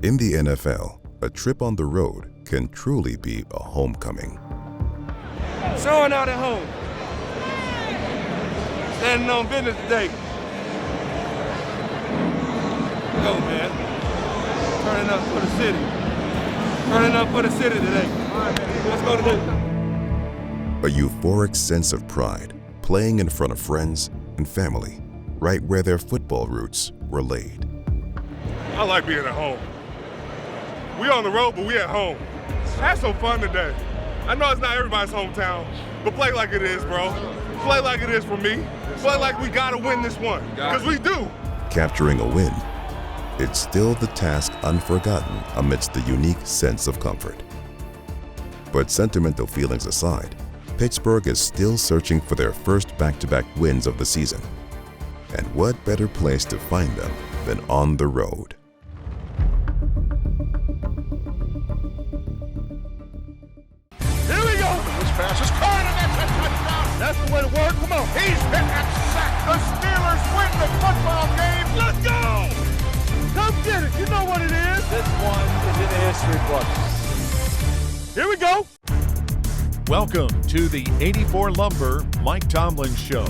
In the NFL, a trip on the road can truly be a homecoming. Showing out at home. Standing on business today. Go, man. Turning up for the city. Turning up for the city today. All right, man. Let's go today. A euphoric sense of pride, playing in front of friends and family, right where their football roots were laid. I like being at home. We on the road, but we at home. Have some fun today. I know it's not everybody's hometown, but play like it is, bro. Play like it is for me. Play like we gotta win this one, because we do. Capturing a win, it's still the task unforgotten amidst the unique sense of comfort. But sentimental feelings aside, Pittsburgh is still searching for their first back-to-back wins of the season. And what better place to find them than on the road? Here we go. This pass is caught, and that's a touchdown. That's the way to work. Come on. He's hit and sacked. The Steelers win the football game. Let's go. Come get it. You know what it is. This one is in the history books. Here we go. Welcome to the 84 Lumber Mike Tomlin Show.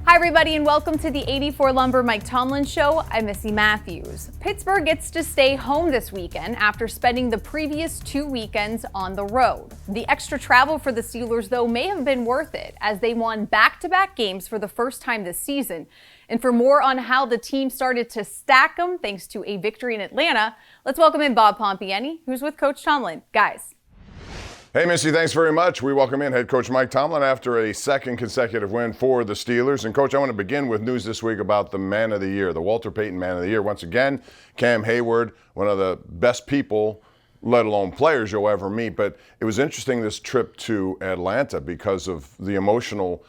Hi everybody and welcome to the 84 Lumber Mike Tomlin Show. I'm Missy Matthews. Pittsburgh gets to stay home this weekend after spending the previous 2 weekends on the road. The extra travel for the Steelers, though, may have been worth it as they won back-to-back games for the first time this season. And for more on how the team started to stack them thanks to a victory in Atlanta, let's welcome in Bob Pompeani, who's with Coach Tomlin. Guys. Hey, Missy, thanks very much. We welcome in head coach Mike Tomlin after a second consecutive win for the Steelers. And, Coach, I want to begin with news this week about the Man of the Year, the Walter Payton Man of the Year. Once again, Cam Heyward, one of the best people, let alone players you'll ever meet. But it was interesting, this trip to Atlanta, because of the emotional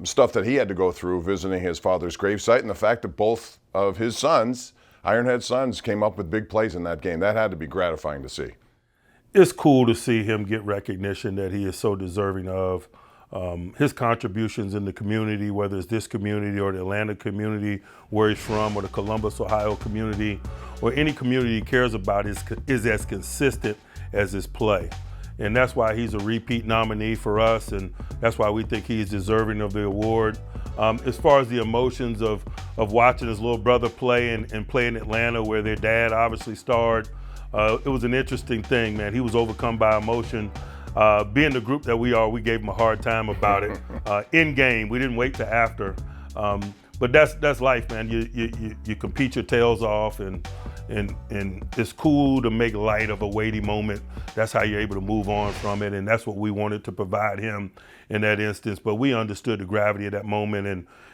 stuff that he had to go through visiting his father's gravesite and the fact that both of his sons, Ironhead sons, came up with big plays in that game. That had to be gratifying to see. It's cool to see him get recognition that he is so deserving of. His contributions in the community, whether it's this community or the Atlanta community where he's from, or the Columbus, Ohio community, or any community he cares about, is as consistent as his play. And that's why he's a repeat nominee for us, and that's why we think he's deserving of the award. As far as the emotions of watching his little brother play and play in Atlanta, where their dad obviously starred, it was an interesting thing, man. He was overcome by emotion. Being the group that we are, we gave him a hard time about it. In game, we didn't wait till after. But that's life, man. You compete your tails off, and it's cool to make light of a weighty moment. That's how you're able to move on from it, and that's what we wanted to provide him in that instance. But we understood the gravity of that moment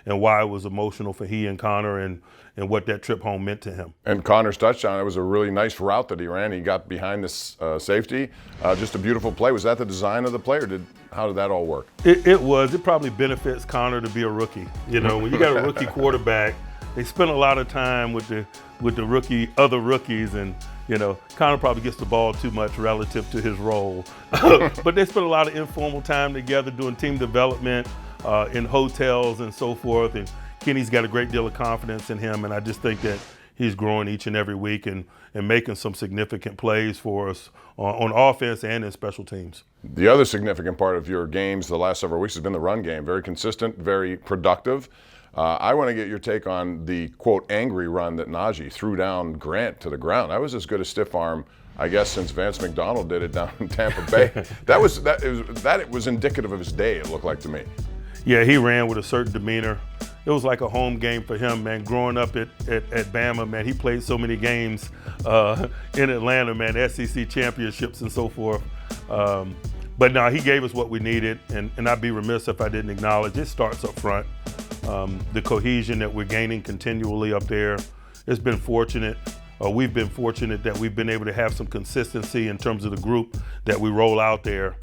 and why it was emotional for he and Connor, and what that trip home meant to him. And Connor's touchdown, it was a really nice route that he ran. He got behind this safety. Just a beautiful play. Was that the design of the play, or how did that all work? It was. It probably benefits Connor to be a rookie. You know, when you got a rookie quarterback, they spend a lot of time with the other rookies, and you know, Connor probably gets the ball too much relative to his role. But they spend a lot of informal time together doing team development in hotels and so forth. And Kenny's got a great deal of confidence in him, and I just think that he's growing each and every week and making some significant plays for us on offense and in special teams. The other significant part of your games the last several weeks has been the run game. Very consistent, very productive. I want to get your take on the, quote, angry run that Najee threw down Grant to the ground. That was as good a stiff arm, I guess, since Vance McDonald did it down in Tampa Bay. It was indicative of his day, it looked like to me. Yeah, he ran with a certain demeanor. It was like a home game for him, man. Growing up at Bama, man, he played so many games in Atlanta, man, SEC championships and so forth. But no, he gave us what we needed, and I'd be remiss if I didn't acknowledge it starts up front. The cohesion that we're gaining continually up there. It's been fortunate. We've been fortunate that we've been able to have some consistency in terms of the group that we roll out there.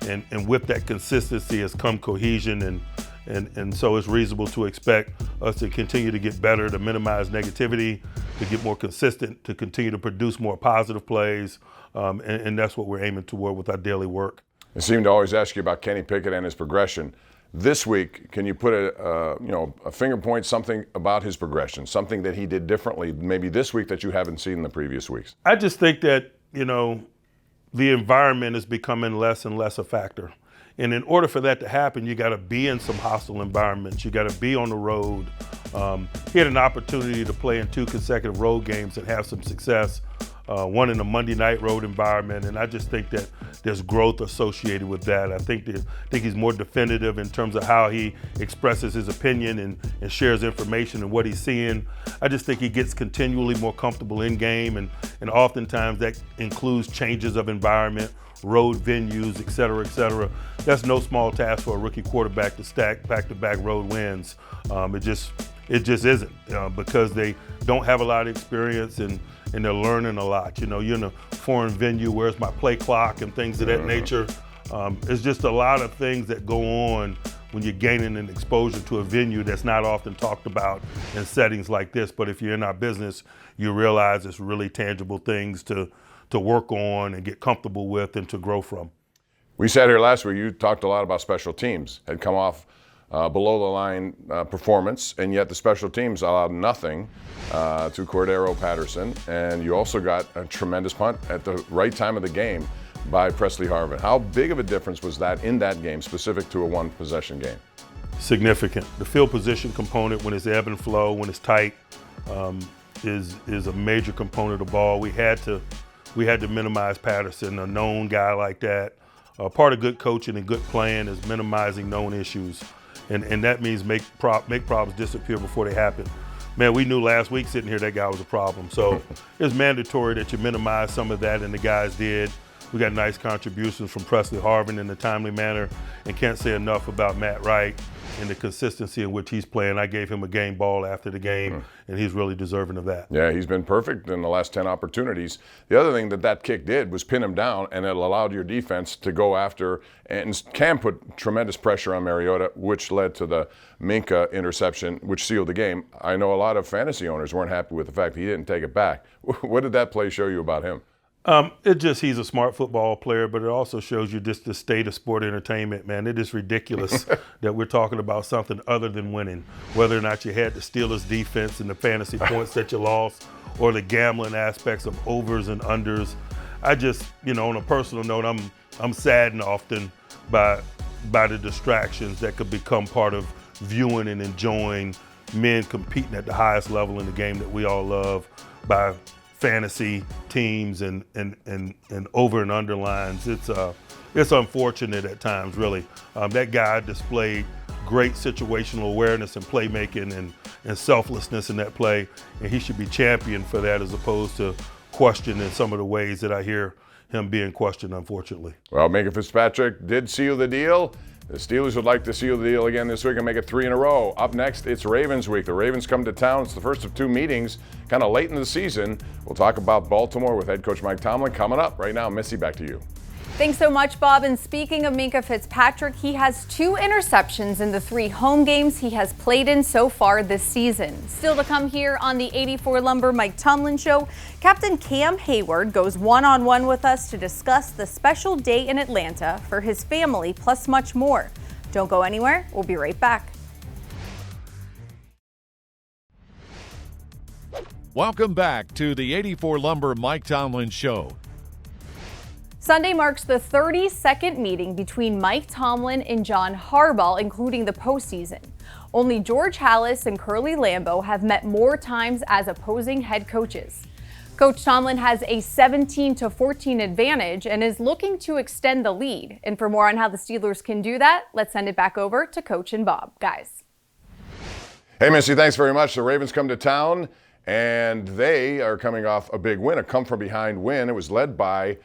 And with that consistency has come cohesion, and so it's reasonable to expect us to continue to get better, to minimize negativity, to get more consistent, to continue to produce more positive plays, and that's what we're aiming toward with our daily work. I seem to always ask you about Kenny Pickett and his progression. This week, can you put a finger point, something about his progression, something that he did differently maybe this week that you haven't seen in the previous weeks? I just think that, the environment is becoming less and less a factor. And in order for that to happen, you got to be in some hostile environments. You got to be on the road. He had an opportunity to play in 2 consecutive road games and have some success, one in a Monday night road environment. And I just think that there's growth associated with that. I think he's more definitive in terms of how he expresses his opinion and shares information and what he's seeing. I just think he gets continually more comfortable in game, and oftentimes that includes changes of environment, road venues, et cetera, et cetera. That's no small task for a rookie quarterback to stack back-to-back road wins. It just isn't because they don't have a lot of experience and they're learning a lot. You're in a foreign venue, where's my play clock and things of that nature. It's just a lot of things that go on when you're gaining an exposure to a venue that's not often talked about in settings like this. But if you're in our business, you realize it's really tangible things to work on and get comfortable with and to grow from. We sat here last week, you talked a lot about special teams, had come off below the line performance, and yet the special teams allowed nothing to Cordero Patterson, and you also got a tremendous punt at the right time of the game by Presley Harvin. How big of a difference was that in that game, specific to a one-possession game? Significant. The field position component, when it's ebb and flow, when it's tight, is a major component of the ball. We had to minimize Patterson, a known guy like that. Part of good coaching and good playing is minimizing known issues, and that means make problems disappear before they happen. Man, we knew last week sitting here that guy was a problem, so it's mandatory that you minimize some of that, and the guys did. We got nice contributions from Presley Harvin in a timely manner, and can't say enough about Matt Wright and the consistency in which he's playing. I gave him a game ball after the game, and he's really deserving of that. Yeah, he's been perfect in the last 10 opportunities. The other thing that kick did was pin him down, and it allowed your defense to go after, and Cam put tremendous pressure on Mariota, which led to the Minka interception, which sealed the game. I know a lot of fantasy owners weren't happy with the fact that he didn't take it back. What did that play show you about him? He's a smart football player, but it also shows you just the state of sport entertainment, man. It is ridiculous that we're talking about something other than winning, whether or not you had the Steelers defense and the fantasy points that you lost, or the gambling aspects of overs and unders. I just, on a personal note, I'm saddened often by the distractions that could become part of viewing and enjoying men competing at the highest level in the game that we all love by fantasy teams and over and under lines. It's unfortunate at times, really. That guy displayed great situational awareness and playmaking and selflessness in that play, and he should be championed for that as opposed to questioned in some of the ways that I hear him being questioned, unfortunately. Well, Minka Fitzpatrick did seal the deal. The Steelers would like to seal the deal again this week and make it 3 in a row. Up next, it's Ravens week. The Ravens come to town. It's the first of 2 meetings, kind of late in the season. We'll talk about Baltimore with head coach Mike Tomlin coming up. Right now, Missy, back to you. Thanks so much, Bob. And speaking of Minka Fitzpatrick, he has 2 interceptions in the 3 home games he has played in so far this season. Still to come here on the 84 Lumber Mike Tomlin Show, Captain Cam Heyward goes one-on-one with us to discuss the special day in Atlanta for his family, plus much more. Don't go anywhere. We'll be right back. Welcome back to the 84 Lumber Mike Tomlin Show. Sunday marks the 32nd meeting between Mike Tomlin and John Harbaugh, including the postseason. Only George Halas and Curly Lambeau have met more times as opposing head coaches. Coach Tomlin has a 17-14 advantage and is looking to extend the lead. And for more on how the Steelers can do that, let's send it back over to Coach and Bob. Guys. Hey, Missy, thanks very much. The Ravens come to town, and they are coming off a big win, a come-from-behind win. It was led by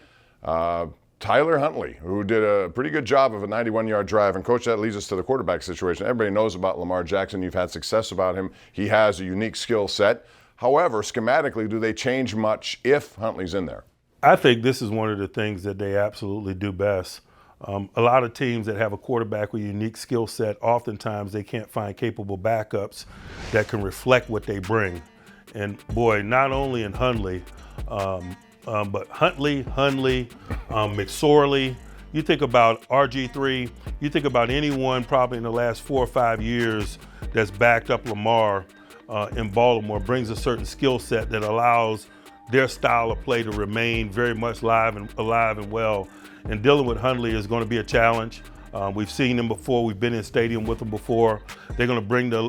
Tyler Huntley, who did a pretty good job of a 91-yard drive. And, Coach, that leads us to the quarterback situation. Everybody knows about Lamar Jackson. You've had success about him. He has a unique skill set. However, schematically, do they change much if Huntley's in there? I think this is one of the things that they absolutely do best. A lot of teams that have a quarterback with a unique skill set, oftentimes they can't find capable backups that can reflect what they bring. And, boy, not only in Huntley, but Huntley, McSorley, You think about RG3, you think about anyone probably in the last 4 or 5 years that's backed up Lamar in Baltimore, brings a certain skill set that allows their style of play to remain very much alive and well. And dealing with Hundley is going to be a challenge. We've seen them before. We've been in stadium with them before. They're going to bring the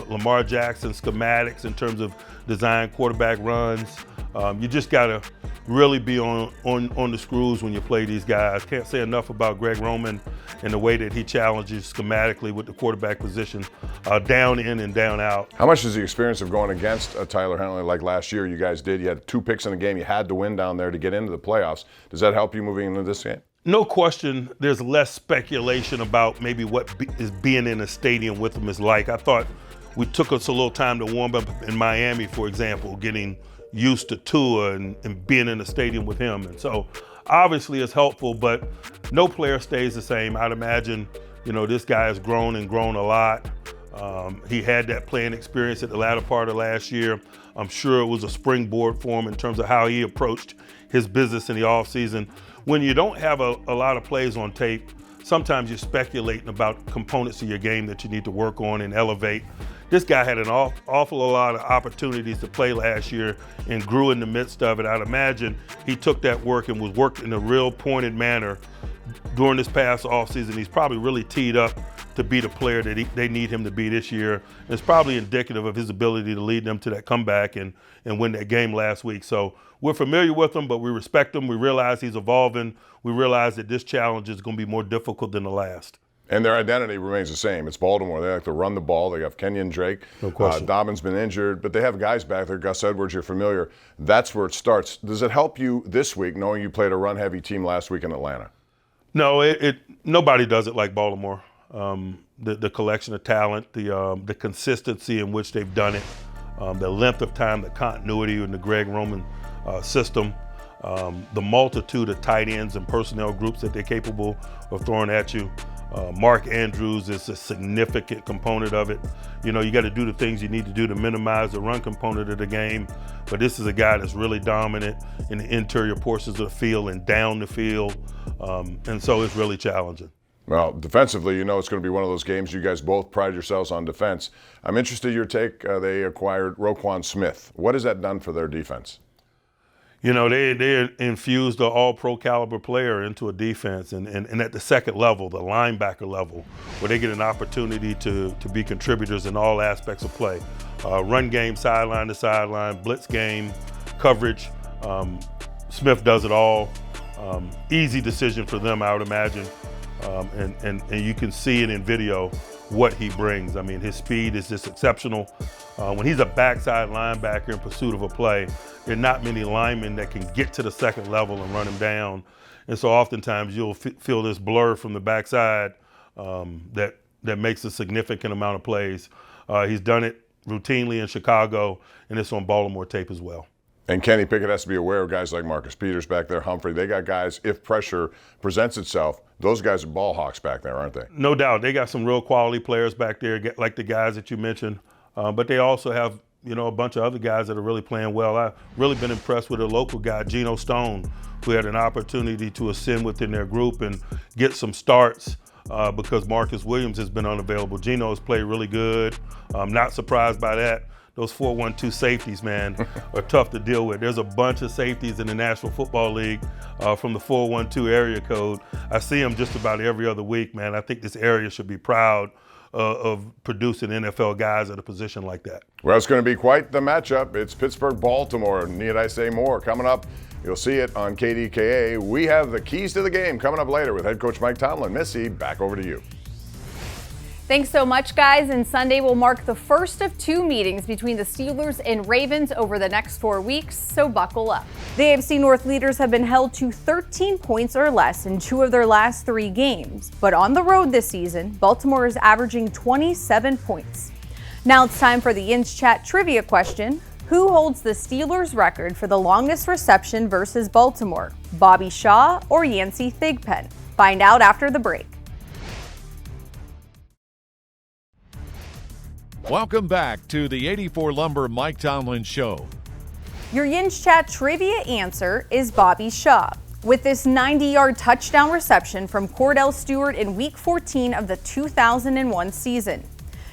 Lamar Jackson schematics in terms of design quarterback runs. You just got to really be on the screws when you play these guys. Can't say enough about Greg Roman and the way that he challenges schematically with the quarterback position, down in and down out. How much is the experience of going against a Tyler Huntley like last year you guys did? You had 2 picks in a game. You had to win down there to get into the playoffs. Does that help you moving into this game? No question, there's less speculation about maybe what is being in a stadium with him is like. I thought we took us a little time to warm up in Miami, for example, getting used to Tua and being in the stadium with him. And so obviously it's helpful, but no player stays the same. I'd imagine, this guy has grown a lot. He had that playing experience at the latter part of last year. I'm sure it was a springboard for him in terms of how he approached his business in the offseason. When you don't have a lot of plays on tape, sometimes you're speculating about components of your game that you need to work on and elevate. This guy had an awful lot of opportunities to play last year and grew in the midst of it. I'd imagine he took that work and was worked in a real pointed manner during this past offseason. He's probably really teed up to be the player that they need him to be this year. And it's probably indicative of his ability to lead them to that comeback and win that game last week. So we're familiar with him, but we respect him. We realize he's evolving. We realize that this challenge is going to be more difficult than the last. And their identity remains the same. It's Baltimore. They like to run the ball. They have Kenyon Drake. No question. Dobbin's been injured, but they have guys back there. Gus Edwards, you're familiar. That's where it starts. Does it help you this week, knowing you played a run-heavy team last week in Atlanta? No, nobody does it like Baltimore. The collection of talent, the consistency in which they've done it, the length of time, the continuity in the Greg Roman system, the multitude of tight ends and personnel groups that they're capable of throwing at you. Mark Andrews is a significant component of it. You got to do the things you need to do to minimize the run component of the game. But this is a guy that's really dominant in the interior portions of the field and down the field. And so it's really challenging. Well, defensively, it's going to be one of those games. You guys both pride yourselves on defense. I'm interested in your take. They acquired Roquan Smith. What has that done for their defense? They infused an all-pro caliber player into a defense, and at the second level, the linebacker level, where they get an opportunity to be contributors in all aspects of play. Run game, sideline to sideline, blitz game, coverage. Smith does it all. Easy decision for them, I would imagine. And you can see it in video what he brings. I mean, his speed is just exceptional. When he's a backside linebacker in pursuit of a play, there are not many linemen that can get to the second level and run him down. And so oftentimes you'll feel this blur from the backside that makes a significant amount of plays. He's done it routinely in Chicago, and it's on Baltimore tape as well. And Kenny Pickett has to be aware of guys like Marcus Peters back there, Humphrey. They got guys, if pressure presents itself, those guys are ball hawks back there, aren't they? No doubt. They got some real quality players back there, like the guys that you mentioned. But they also have, a bunch of other guys that are really playing well. I've really been impressed with a local guy, Geno Stone, who had an opportunity to ascend within their group and get some starts because Marcus Williams has been unavailable. Geno has played really good. I'm not surprised by that. Those 4-1-2 safeties, man, are tough to deal with. There's a bunch of safeties in the National Football League from the 4-1-2 area code. I see them just about every other week, man. I think this area should be proud of producing NFL guys at a position like that. Well, it's going to be quite the matchup. It's Pittsburgh-Baltimore. Need I say more? Coming up, you'll see it on KDKA. We have the keys to the game coming up later with head coach Mike Tomlin. Missy, back over to you. Thanks so much, guys. And Sunday will mark the first of 2 meetings between the Steelers and Ravens over the next 4 weeks, so buckle up. The AFC North leaders have been held to 13 points or less in 2 of their last 3 games. But on the road this season, Baltimore is averaging 27 points. Now it's time for the Yins Chat trivia question. Who holds the Steelers record for the longest reception versus Baltimore? Bobby Shaw or Yancey Thigpen? Find out after the break. Welcome back to the 84 Lumber Mike Tomlin Show. Your Yins Chat trivia answer is Bobby Shaw. with this 90-yard touchdown reception from Cordell Stewart in Week 14 of the 2001 season.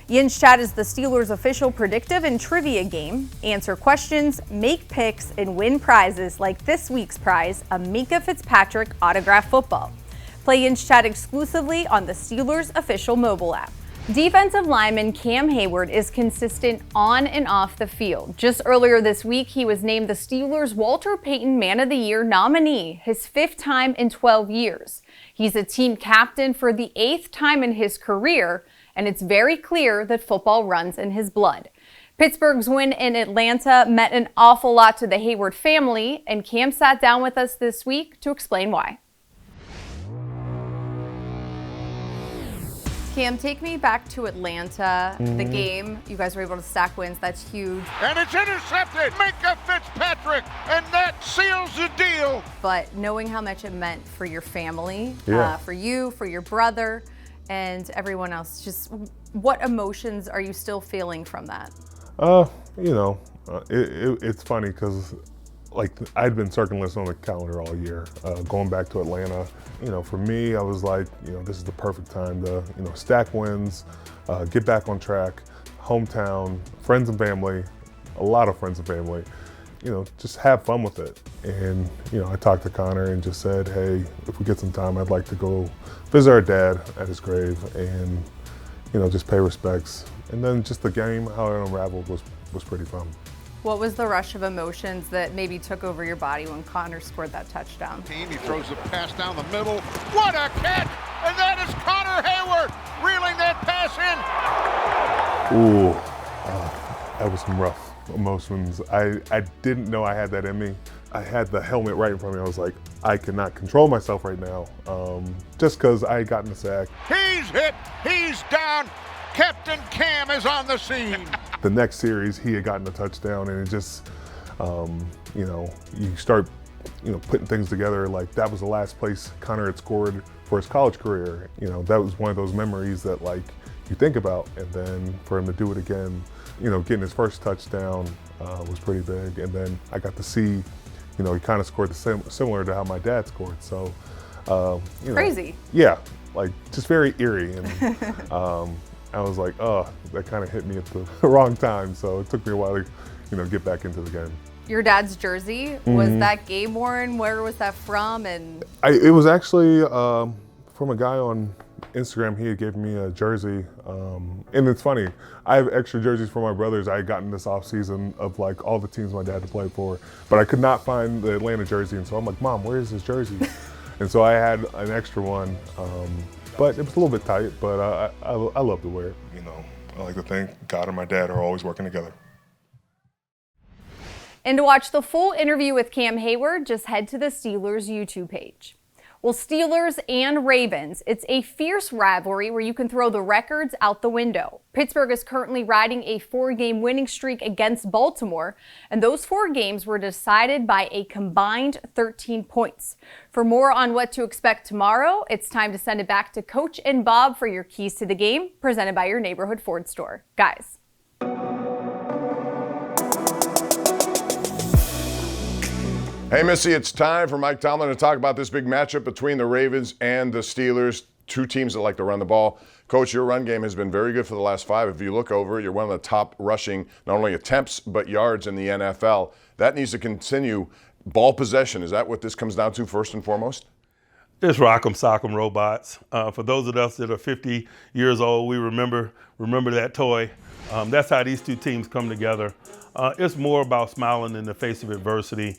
Yin's Chat is the Steelers' official predictive and trivia game. Answer questions, make picks, and win prizes like this week's prize, a Minkah Fitzpatrick autographed football. Play Yin's Chat exclusively on the Steelers' official mobile app. Defensive lineman Cam Heyward is consistent on and off the field. Just earlier this week, he was named the Steelers' Walter Payton Man of the Year nominee, his 5th time in 12 years. He's a team captain for the 8th time in his career, and it's very clear that football runs in his blood. Pittsburgh's win in Atlanta meant an awful lot to the Heyward family, and Cam sat down with us this week to explain why. Cam, take me back to Atlanta, the game. You guys were able to stack wins. That's huge. And it's intercepted. Minkah Fitzpatrick, and that seals the deal. But knowing how much it meant for your family, Yeah. For you, for your brother, and everyone else, just what emotions are you still feeling from that? It's funny because I'd been circling this on the calendar all year, going back to Atlanta. For me, I was like, this is the perfect time to, stack wins, get back on track, hometown, friends and family, a lot of friends and family, just have fun with it. And, I talked to Connor and just said, hey, if we get some time, I'd like to go visit our dad at his grave and, just pay respects. And then just the game, how it unraveled was pretty fun. What was the rush of emotions that maybe took over your body when Connor scored that touchdown? He throws the pass down the middle. What a catch! And that is Connor Heyward reeling that pass in. Ooh, that was some rough emotions. I didn't know I had that in me. I had the helmet right in front of me. I was like, I cannot control myself right now, just because I had gotten the sack. He's hit. He's down. Captain Cam is on the scene. The next series, he had gotten a touchdown, and it just, you start, putting things together. Like, that was the last place Connor had scored for his college career. That was one of those memories that, you think about. And then for him to do it again, getting his first touchdown was pretty big. And then I got to see, he kind of scored similar to how my dad scored. So, Crazy. Yeah, just very eerie. And I was like, oh, that kind of hit me at the wrong time. So it took me a while to, get back into the game. Your dad's jersey, was that game worn? Where was that from? And it was actually from a guy on Instagram. He had given me a jersey. And it's funny, I have extra jerseys for my brothers I had gotten this offseason of all the teams my dad had played for. But I could not find the Atlanta jersey. And so I'm like, Mom, where is this jersey? And so I had an extra one. But it was a little bit tight, but I love to wear it. I like to think God and my dad are always working together. And to watch the full interview with Cam Heyward, just head to the Steelers YouTube page. Well, Steelers and Ravens, it's a fierce rivalry where you can throw the records out the window. Pittsburgh is currently riding a 4-game winning streak against Baltimore, and those 4 games were decided by a combined 13 points. For more on what to expect tomorrow, it's time to send it back to Coach and Bob for your keys to the game, presented by your neighborhood Ford store. Guys. Hey, Missy, it's time for Mike Tomlin to talk about this big matchup between the Ravens and the Steelers, 2 teams that like to run the ball. Coach, your run game has been very good for the last 5. If you look over, you're one of the top rushing, not only attempts, but yards in the NFL. That needs to continue. Ball possession, is that what this comes down to first and foremost? It's Rock'em Sock'em Robots. For those of us that are 50 years old, we remember that toy. That's how these 2 teams come together. It's more about smiling in the face of adversity.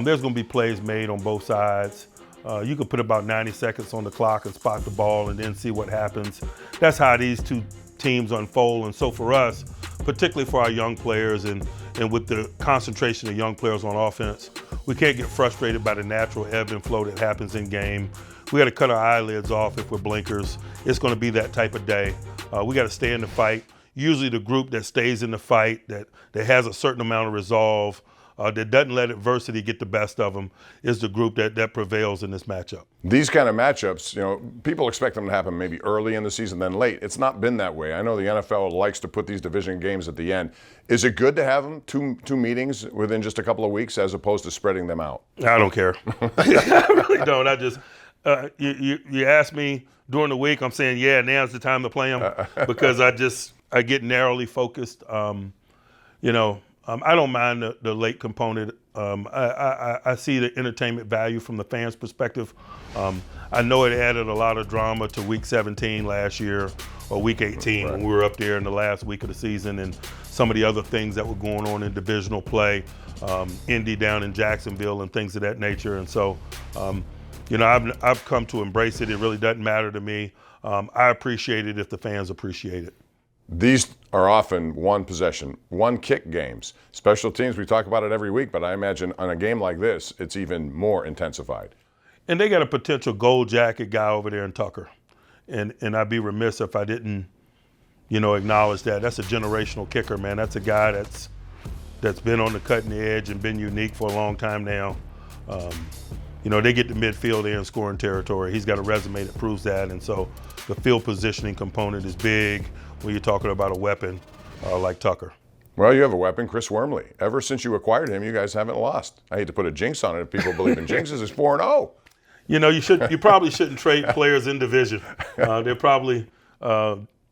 There's going to be plays made on both sides. You could put about 90 seconds on the clock and spot the ball and then see what happens. That's how these 2 teams unfold. And so for us, particularly for our young players and with the concentration of young players on offense, we can't get frustrated by the natural ebb and flow that happens in game. We got to cut our eyelids off if we're blinkers. It's going to be that type of day. We got to stay in the fight. Usually the group that stays in the fight, that has a certain amount of resolve, that doesn't let adversity get the best of them is the group that prevails in this matchup. These kind of matchups, you know, people expect them to happen maybe early in the season, then late. It's not been that way. I know the NFL likes to put these division games at the end. Is it good to have them two meetings within just a couple of weeks as opposed to spreading them out? I don't care. I really don't. I just you ask me during the week, I'm saying, yeah, now's the time to play them because I get narrowly focused. I don't mind the late component. I see the entertainment value from the fans' perspective. I know it added a lot of drama to Week 17 last year or Week 18 when we were up there in the last week of the season and some of the other things that were going on in divisional play, Indy down in Jacksonville and things of that nature. And so, I've come to embrace it. It really doesn't matter to me. I appreciate it if the fans appreciate it. These are often one possession, one kick games. Special teams, we talk about it every week, but I imagine on a game like this, it's even more intensified. And they got a potential gold jacket guy over there in Tucker. And I'd be remiss if I didn't, acknowledge that. That's a generational kicker, man. That's a guy that's been on the cutting edge and been unique for a long time now. They get to midfield there in scoring territory. He's got a resume that proves that. And so the field positioning component is big when you're talking about a weapon like Tucker. Well, you have a weapon, Chris Wormley. Ever since you acquired him, you guys haven't lost. I hate to put a jinx on it if people believe in jinxes. It's 4-0. You probably shouldn't trade players in division. They're probably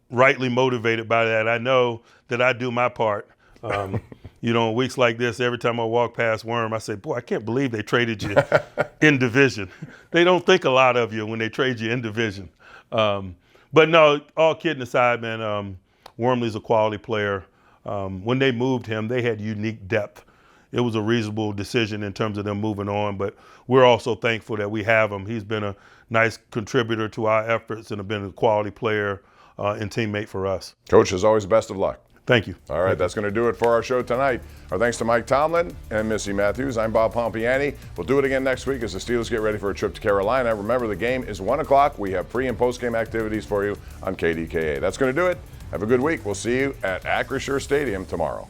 rightly motivated by that. I know that I do my part. In weeks like this, every time I walk past Worm, I say, boy, I can't believe they traded you in division. They don't think a lot of you when they trade you in division. But no, all kidding aside, man, Wormley's a quality player. When they moved him, they had unique depth. It was a reasonable decision in terms of them moving on, but we're also thankful that we have him. He's been a nice contributor to our efforts and have been a quality player and teammate for us. Coach, as always, best of luck. Thank you. All right, that's going to do it for our show tonight. Our thanks to Mike Tomlin and Missy Matthews. I'm Bob Pompeani. We'll do it again next week as the Steelers get ready for a trip to Carolina. Remember, the game is 1 o'clock. We have pre- and post-game activities for you on KDKA. That's going to do it. Have a good week. We'll see you at Acrisure Stadium tomorrow.